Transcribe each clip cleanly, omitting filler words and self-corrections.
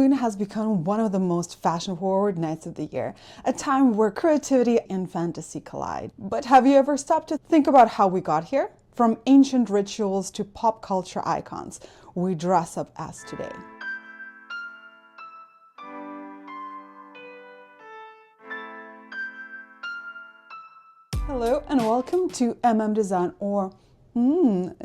Halloween has become one of the most fashion-forward nights of the year, a time where creativity and fantasy collide. But have you ever stopped to think about how we got here? From ancient rituals to pop culture icons, we dress up as today. Hello and welcome to Design or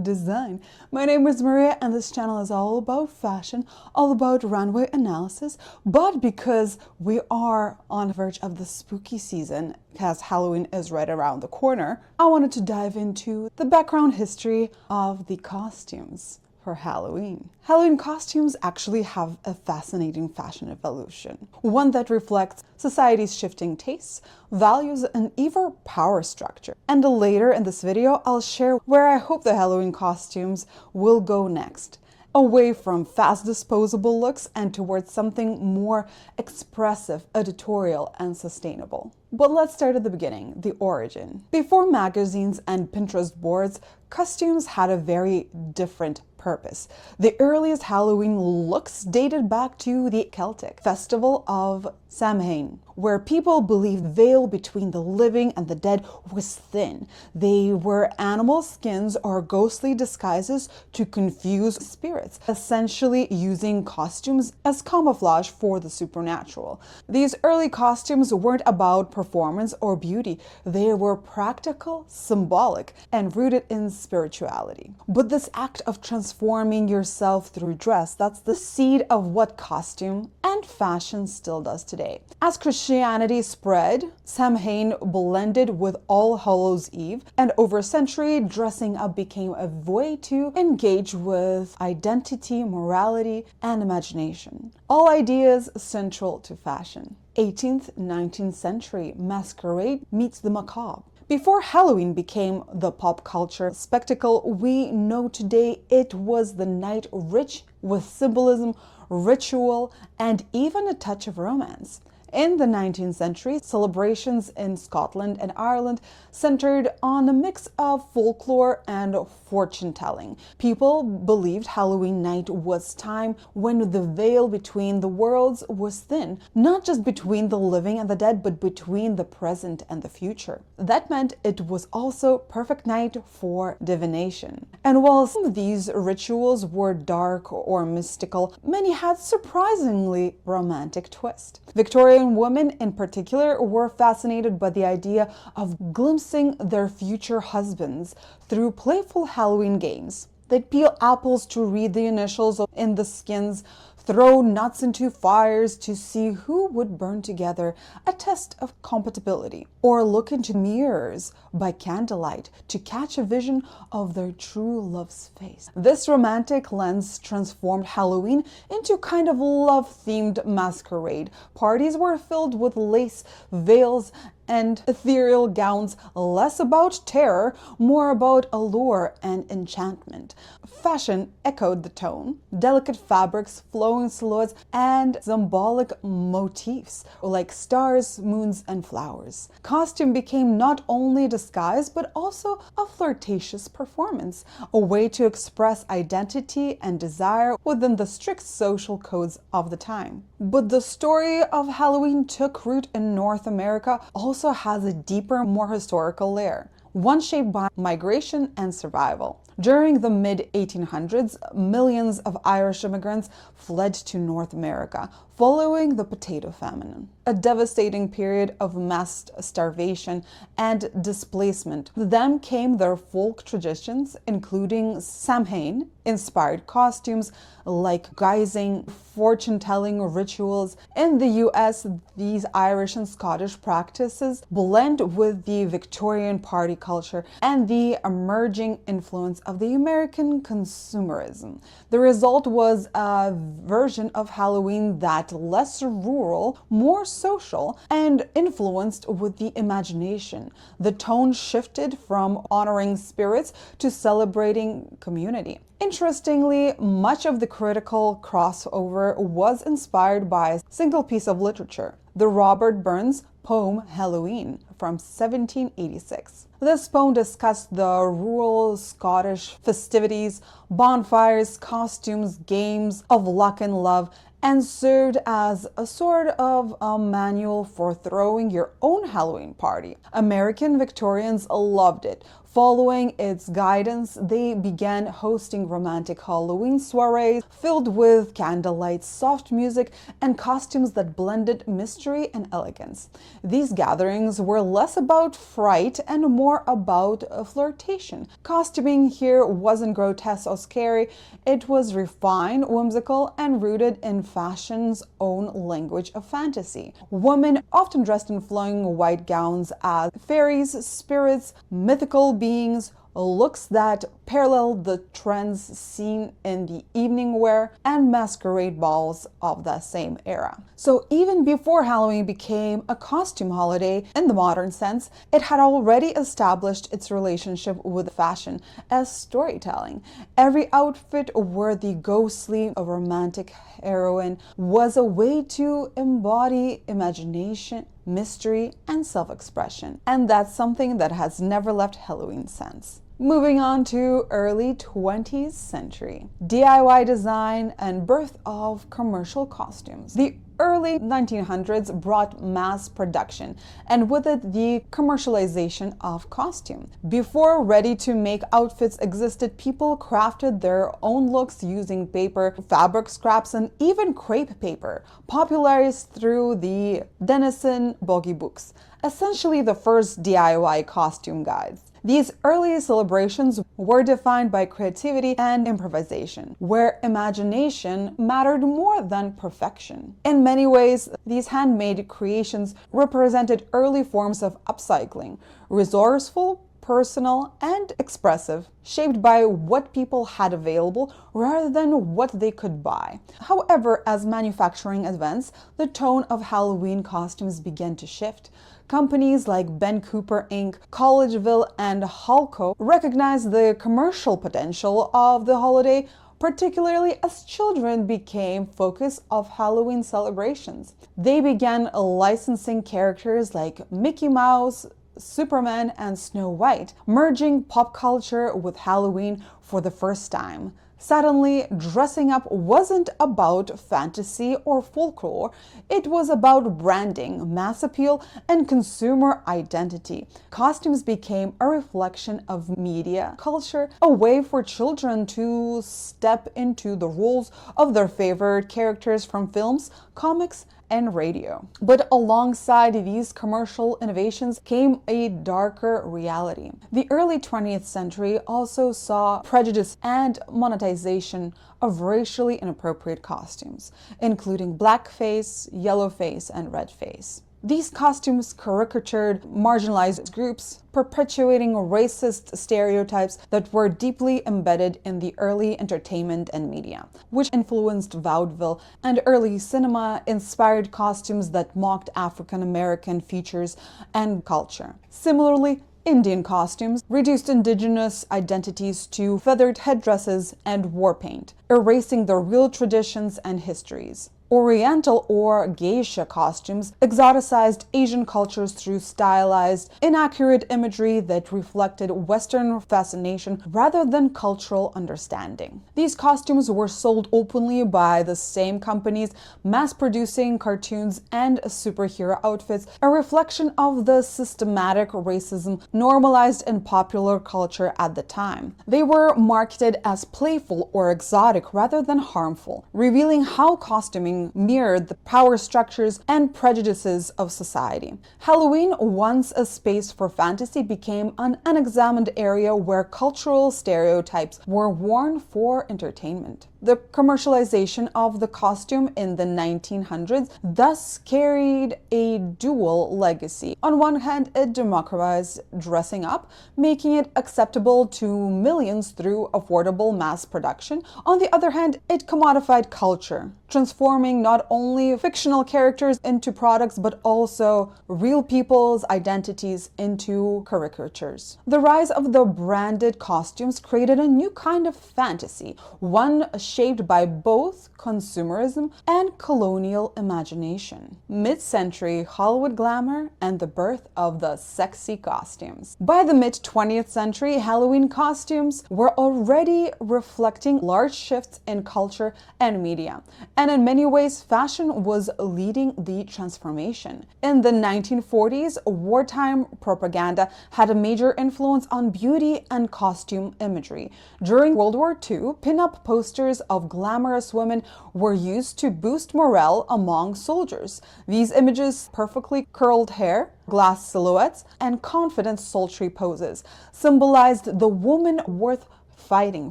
Design. My name is Maria and this channel is all about fashion, all about runway analysis, but because we are on the verge of the spooky season, as Halloween is right around the corner, I wanted to dive into the background history of the costumes for Halloween. Halloween costumes actually have a fascinating fashion evolution, one that reflects society's shifting tastes, values, and even power structure. And later in this video, I'll share where I hope the Halloween costumes will go next, away from fast disposable looks and towards something more expressive, editorial, and sustainable. But let's start at the beginning, the origin. Before magazines and Pinterest boards, costumes had a very different purpose. The earliest Halloween looks dated back to the Celtic festival of Samhain, where people believed the veil between the living and the dead was thin. They were animal skins or ghostly disguises to confuse spirits, essentially using costumes as camouflage for the supernatural. These early costumes weren't about performance or beauty. They were practical, symbolic, and rooted in spirituality. But this act of transforming yourself through dress, that's the seed of what costume and fashion still does today. As Christianity spread, Samhain blended with All Hallows Eve, and over a century, dressing up became a way to engage with identity, morality, and imagination. All ideas central to fashion. 18th, 19th century, Masquerade meets the macabre. Before Halloween became the pop culture spectacle we know today, it was the night rich with symbolism, ritual, and even a touch of romance. In the 19th century, celebrations in Scotland and Ireland centered on a mix of folklore and fortune-telling. People believed Halloween night was time when the veil between the worlds was thin, not just between the living and the dead, but between the present and the future. That meant it was also perfect night for divination. And while some of these rituals were dark or mystical, many had surprisingly romantic twist. Victorian women in particular were fascinated by the idea of glimpsing their future husbands through playful Halloween games. They'd peel apples to read the initials in the skins, throw nuts into fires to see who would burn together, a test of compatibility, or look into mirrors by candlelight to catch a vision of their true love's face. This romantic lens transformed Halloween into kind of love-themed masquerade. Parties were filled with lace, veils, and ethereal gowns, less about terror, more about allure and enchantment. Fashion echoed the tone. Delicate fabrics, flowing silhouettes, and symbolic motifs like stars, moons, and flowers. Costume became not only disguise, but also a flirtatious performance, a way to express identity and desire within the strict social codes of the time. But the story of Halloween took root in North America also has a deeper, more historical layer, one shaped by migration and survival. During the mid-1800s, millions of Irish immigrants fled to North America following the potato famine, a devastating period of mass starvation and displacement. With them came their folk traditions, including Samhain, inspired costumes like guising, fortune-telling rituals. In the US, these Irish and Scottish practices blend with the Victorian party culture and the emerging influence of the American consumerism. The result was a version of Halloween that less rural, more social, and influenced with the imagination. The tone shifted from honoring spirits to celebrating community. Interestingly, much of the critical crossover was inspired by a single piece of literature, the Robert Burns poem Halloween from 1786. This poem discussed the rural Scottish festivities, bonfires, costumes, games of luck and love, and served as a sort of a manual for throwing your own Halloween party. American Victorians loved it. Following its guidance, they began hosting romantic Halloween soirees filled with candlelight, soft music, and costumes that blended mystery and elegance. These gatherings were less about fright and more about flirtation. Costuming here wasn't grotesque or scary, it was refined, whimsical, and rooted in fashion's own language of fantasy. Women often dressed in flowing white gowns as fairies, spirits, mythical beings, looks that paralleled the trends seen in the evening wear and masquerade balls of that same era. So even before Halloween became a costume holiday in the modern sense, it had already established its relationship with fashion as storytelling. Every outfit where the ghostly or romantic heroine was a way to embody imagination, mystery, and self-expression. And that's something that has never left Halloween since. Moving on to early 20th century, DIY design and birth of commercial costumes. The early 1900s brought mass production, and with it the commercialization of costume. Before ready-to-make outfits existed, people crafted their own looks using paper, fabric scraps, and even crepe paper, popularized through the Denison Bogey books, essentially the first DIY costume guides. These early celebrations were defined by creativity and improvisation, where imagination mattered more than perfection. In many ways, these handmade creations represented early forms of upcycling, resourceful, personal, and expressive, shaped by what people had available rather than what they could buy. However, as manufacturing advanced, the tone of Halloween costumes began to shift. Companies like Ben Cooper Inc., Collegeville, and Halco recognized the commercial potential of the holiday, particularly as children became focus of Halloween celebrations. They began licensing characters like Mickey Mouse, Superman, and Snow White, merging pop culture with Halloween for the first time. Suddenly, dressing up wasn't about fantasy or folklore, it was about branding, mass appeal, and consumer identity. Costumes became a reflection of media culture, a way for children to step into the roles of their favorite characters from films, comics, and radio. But alongside these commercial innovations came a darker reality. The early 20th century also saw prejudice and monetization of racially inappropriate costumes, including blackface, yellowface, and redface. These costumes caricatured marginalized groups, perpetuating racist stereotypes that were deeply embedded in the early entertainment and media, which influenced vaudeville and early cinema-inspired costumes that mocked African American features and culture. Similarly, Indian costumes reduced indigenous identities to feathered headdresses and war paint, erasing their real traditions and histories. Oriental or geisha costumes exoticized Asian cultures through stylized, inaccurate imagery that reflected Western fascination rather than cultural understanding. These costumes were sold openly by the same companies mass-producing cartoons and superhero outfits, a reflection of the systematic racism normalized in popular culture at the time. They were marketed as playful or exotic rather than harmful, revealing how costuming mirrored the power structures and prejudices of society. Halloween, once a space for fantasy, became an unexamined area where cultural stereotypes were worn for entertainment. The commercialization of the costume in the 1900s thus carried a dual legacy. On one hand, it democratized dressing up, making it acceptable to millions through affordable mass production. On the other hand, it commodified culture, transforming not only fictional characters into products but also real people's identities into caricatures. The rise of the branded costumes created a new kind of fantasy, one shaped by both consumerism and colonial imagination. Mid-century Hollywood glamour and the birth of the sexy costumes. By the mid-20th century, Halloween costumes were already reflecting large shifts in culture and media, and in many ways, fashion was leading the transformation. In the 1940s, wartime propaganda had a major influence on beauty and costume imagery. During World War II, pin-up posters of glamorous women were used to boost morale among soldiers. These images, perfectly curled hair, glass silhouettes, and confident sultry poses, symbolized the woman worth fighting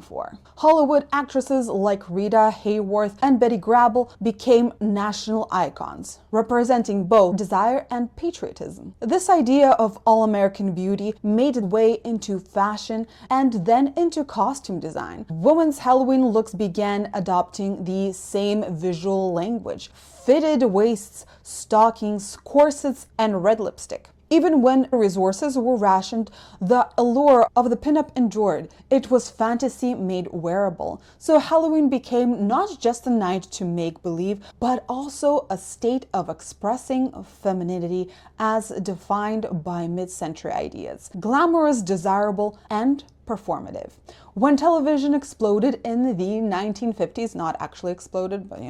for. Hollywood actresses like Rita Hayworth and Betty Grable became national icons, representing both desire and patriotism. This idea of all-American beauty made its way into fashion and then into costume design. Women's Halloween looks began adopting the same visual language: fitted waists, stockings, corsets, and red lipstick. Even when resources were rationed, the allure of the pinup endured. It was fantasy made wearable. So Halloween became not just a night to make believe, but also a state of expressing femininity as defined by mid-century ideas. Glamorous, desirable, and performative. When television exploded in the 1950s, not actually exploded, but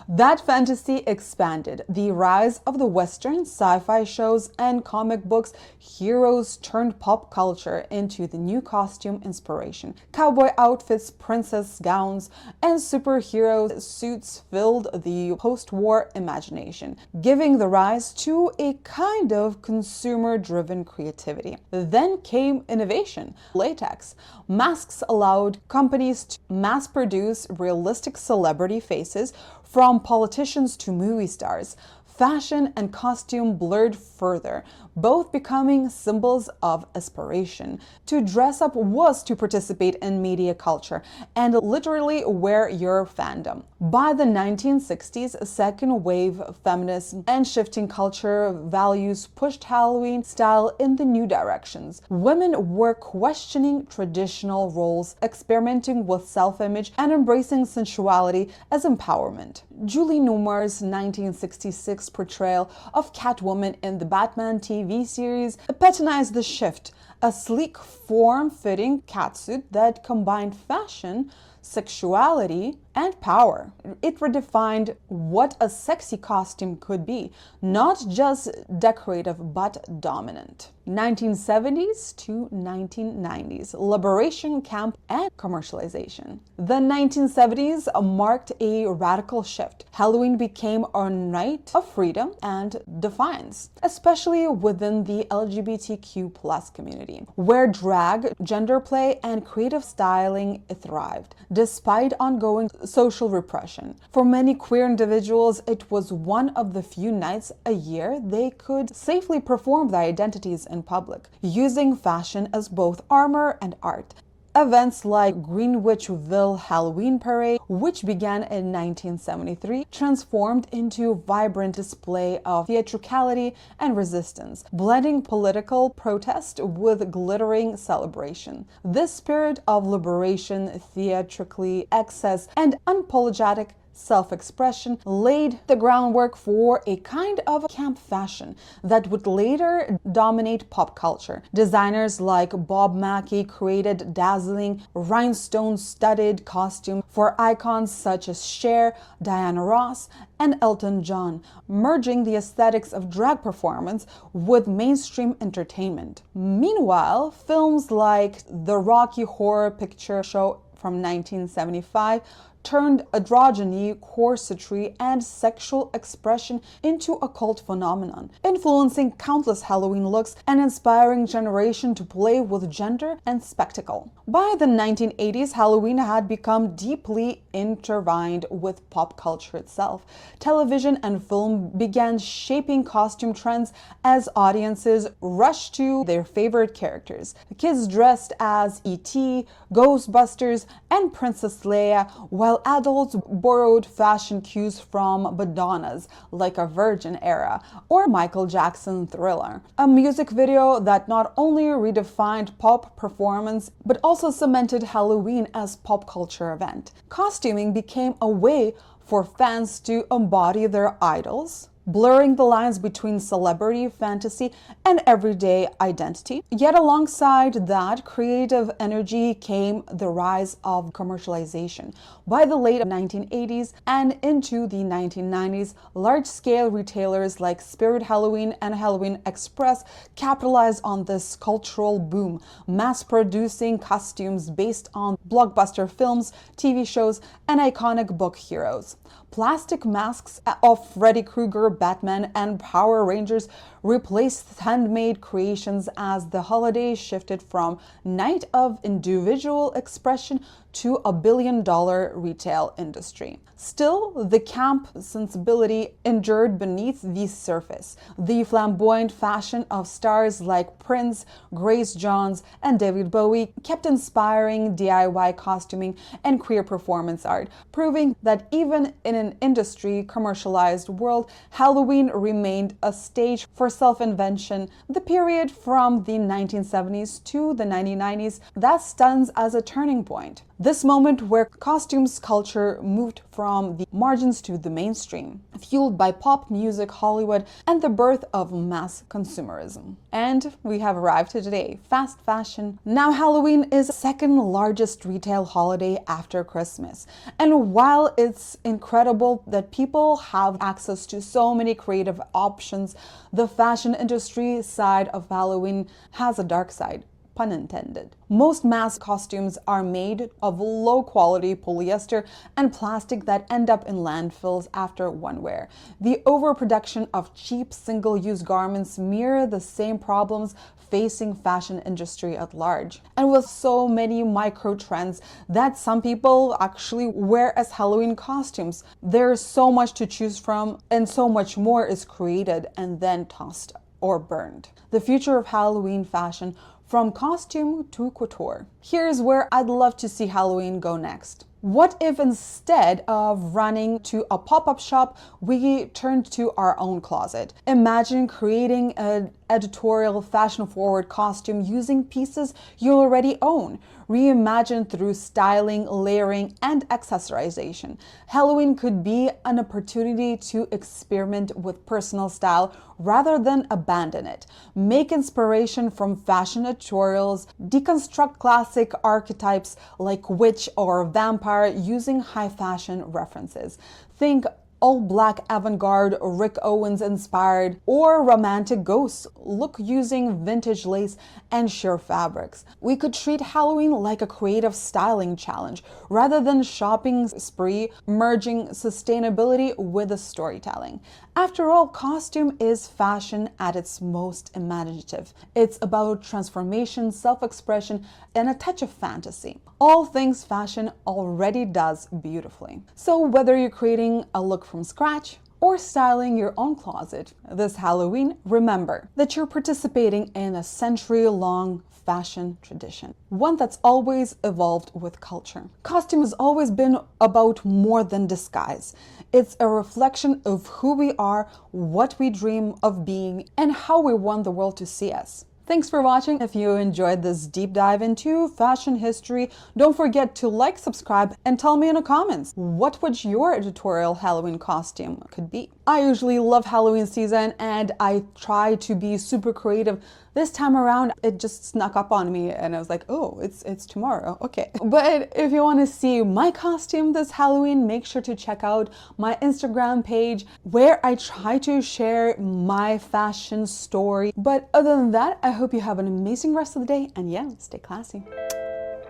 that fantasy expanded. The rise of the Western, sci-fi shows, and comic books heroes turned pop culture into the new costume inspiration. Cowboy outfits, princess gowns, and superhero suits filled the post-war imagination, giving the rise to a kind of consumer-driven creativity. Then came innovation. Latex. Masks allowed companies to mass-produce realistic celebrity faces, from politicians to movie stars. Fashion and costume blurred further, both becoming symbols of aspiration. To dress up was to participate in media culture and literally wear your fandom. By the 1960s, a second wave of feminism and shifting culture values pushed Halloween style in the new directions. Women were questioning traditional roles, experimenting with self-image, and embracing sensuality as empowerment. Julie Newmar's 1966 portrayal of Catwoman in the Batman TV series epitomized the shift: a sleek, form-fitting catsuit that combined fashion, sexuality, and power. It redefined what a sexy costume could be, not just decorative but dominant. 1970s to 1990s, liberation camp and commercialization. The 1970s marked a radical shift. Halloween became a night of freedom and defiance, especially within the LGBTQ+ community, where drag, gender play, and creative styling thrived, despite ongoing social repression. For many queer individuals, it was one of the few nights a year they could safely perform their identities in public, using fashion as both armor and art. Events like Greenwichville Halloween Parade, which began in 1973, transformed into vibrant display of theatricality and resistance, blending political protest with glittering celebration. This spirit of liberation, theatrically excess, and unapologetic self-expression laid the groundwork for a kind of camp fashion that would later dominate pop culture. Designers like Bob Mackie created dazzling, rhinestone-studded costumes for icons such as Cher, Diana Ross, and Elton John, merging the aesthetics of drag performance with mainstream entertainment. Meanwhile, films like the Rocky Horror Picture Show from 1975 turned androgyny, corsetry, and sexual expression into a cult phenomenon, influencing countless Halloween looks and inspiring generation to play with gender and spectacle. By the 1980s, Halloween had become deeply intertwined with pop culture itself. Television and film began shaping costume trends as audiences rushed to their favorite characters. Kids dressed as E.T., Ghostbusters, and Princess Leia, while while adults borrowed fashion cues from Madonna's Like a Virgin era or Michael Jackson Thriller, a music video that not only redefined pop performance but also cemented Halloween as pop culture event. Costuming became a way for fans to embody their idols, blurring the lines between celebrity fantasy and everyday identity. Yet alongside that creative energy came the rise of commercialization. By the late 1980s and into the 1990s, large-scale retailers like Spirit Halloween and Halloween Express capitalized on this cultural boom, mass-producing costumes based on blockbuster films, TV shows, and iconic book heroes. Plastic masks of Freddy Krueger, Batman, and Power Rangers replaced handmade creations as the holiday shifted from night of individual expression to a billion-dollar retail industry. Still, the camp sensibility endured beneath the surface. The flamboyant fashion of stars like Prince, Grace Jones, and David Bowie kept inspiring DIY costuming and queer performance art, proving that even in an industry commercialized world, Halloween remained a stage for self-invention. The period from the 1970s to the 1990s that stands as a turning point. This moment where costumes culture moved from the margins to the mainstream, fueled by pop music, Hollywood, and the birth of mass consumerism. And we have arrived to today, fast fashion. Now Halloween is the second largest retail holiday after Christmas. And while it's incredible that people have access to so many creative options, the fashion industry side of Halloween has a dark side. Pun intended. Most mass costumes are made of low-quality polyester and plastic that end up in landfills after one wear. The overproduction of cheap single-use garments mirror the same problems facing fashion industry at large. And with so many micro-trends that some people actually wear as Halloween costumes, there's so much to choose from and so much more is created and then tossed or burned. The future of Halloween fashion from costume to couture. Here's where I'd love to see Halloween go next. What if instead of running to a pop-up shop, we turned to our own closet? Imagine creating an editorial, fashion-forward costume using pieces you already own, reimagined through styling, layering, and accessorization. Halloween could be an opportunity to experiment with personal style rather than abandon it. Make inspiration from fashion editorials, deconstruct classic archetypes like witch or vampire using high fashion references. Think all-black avant-garde, Rick Owens inspired, or romantic ghosts look using vintage lace and sheer fabrics. We could treat Halloween like a creative styling challenge rather than shopping spree, merging sustainability with the storytelling. After all, costume is fashion at its most imaginative. It's about transformation, self-expression, and a touch of fantasy. All things fashion already does beautifully. So whether you're creating a look from scratch or styling your own closet this Halloween, remember that you're participating in a century-long fashion tradition, one that's always evolved with culture. Costume has always been about more than disguise. It's a reflection of who we are, what we dream of being, and how we want the world to see us. Thanks for watching. If you enjoyed this deep dive into fashion history, don't forget to like, subscribe, and tell me in the comments what would your editorial Halloween costume could be. I usually love Halloween season and I try to be super creative. This time around, it just snuck up on me and I was like, oh, it's tomorrow, okay. But if you want to see my costume this Halloween, make sure to check out my Instagram page where I try to share my fashion story. But other than that, I hope you have an amazing rest of the day and yeah, stay classy.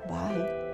Bye.